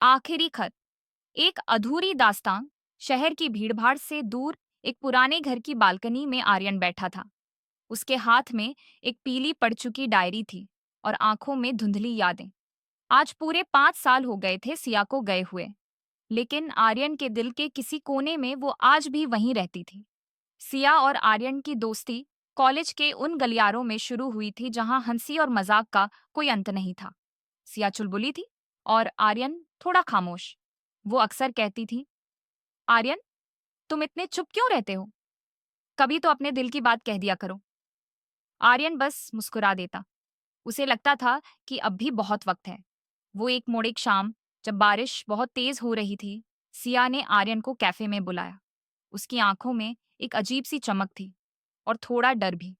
आखिरी खत। एक अधूरी दास्तां। शहर की भीड़भाड़ से दूर एक पुराने घर की बालकनी में आर्यन बैठा था। उसके हाथ में एक पीली पड़ चुकी डायरी थी और आंखों में धुंधली यादें। आज पूरे 5 साल हो गए थे सिया को गए हुए, लेकिन आर्यन के दिल के किसी कोने में वो आज भी वहीं रहती थी। सिया और आर्यन की दोस्ती कॉलेज के उन गलियारों में शुरू हुई थी जहां हंसी और मजाक का कोई अंत नहीं था। सिया चुलबुली थी और आर्यन थोड़ा खामोश। वो अक्सर कहती थी, आर्यन, तुम इतने चुप क्यों रहते हो? कभी तो अपने दिल की बात कह दिया करो। आर्यन बस मुस्कुरा देता। उसे लगता था कि अब भी बहुत वक्त है। वो एक शाम, जब बारिश बहुत तेज हो रही थी, सिया ने आर्यन को कैफे में बुलाया। उसकी आंखों में एक अजीब सी चमक थी और थोड़ा डर भी।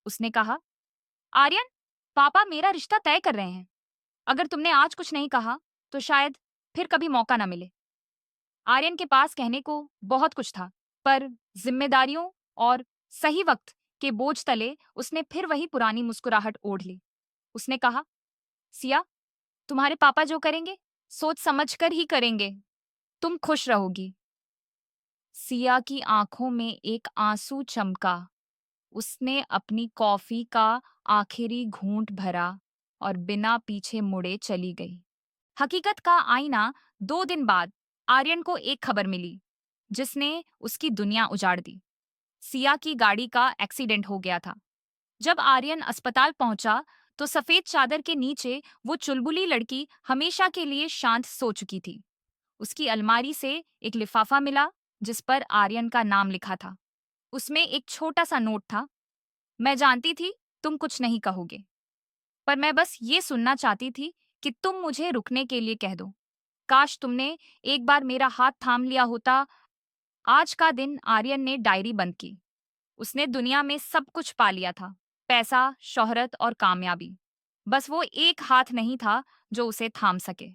उसने कहा, आर्यन, पापा मेरा रिश्ता तय कर रहे हैं। अगर तुमने आज कुछ नहीं कहा, तो शायद फिर कभी मौका न मिले। आर्यन के पास कहने को बहुत कुछ था, पर जिम्मेदारियों और सही वक्त के बोझ तले उसने फिर वही पुरानी मुस्कुराहट ओढ़ ली। उसने कहा, सिया, तुम्हारे पापा जो करेंगे, सोच समझ कर ही करेंगे। तुम खुश रहोगी। सिया की आंखों में एक आंसू चमका। उसने अपनी कॉफी का आखिरी घूंट भरा और बिना पीछे मुड़े चली गई। हकीकत का आईना। 2 दिन बाद आर्यन को एक खबर मिली, जिसने उसकी दुनिया उजाड़ दी। सिया की गाड़ी का एक्सीडेंट हो गया था। जब आर्यन अस्पताल पहुंचा, तो सफेद चादर के नीचे वो चुलबुली लड़की हमेशा के लिए शांत सो चुकी थी। उसकी अलमारी से एक लिफाफा मिला, जिस पर आर्यन का नाम लिखा था। उसमें एक छोटा सा नोट था। मैं जानती थी तुम कुछ नहीं कहोगे, पर मैं बस ये सुनना चाहती थी कि तुम मुझे रुकने के लिए कह दो। काश तुमने एक बार मेरा हाथ थाम लिया होता। आज का दिन। आर्यन ने डायरी बंद की। उसने दुनिया में सब कुछ पा लिया था, पैसा, शोहरत और कामयाबी। बस वो एक हाथ नहीं था जो उसे थाम सके।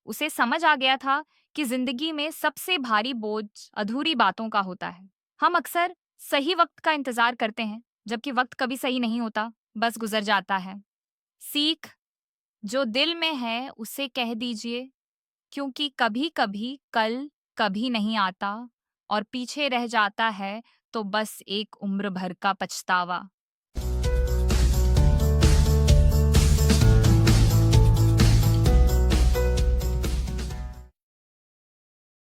उसे समझ आ गया था कि जिंदगी में सबसे भारी बोझ अधूरी बातों का होता है। हम अक्सर सही वक्त का इंतजार करते हैं, जबकि वक्त कभी सही नहीं होता, बस गुजर जाता है। सीख, जो दिल में है उसे कह दीजिए, क्योंकि कभी कभी कल कभी नहीं आता और पीछे रह जाता है तो बस एक उम्र भर का पछतावा।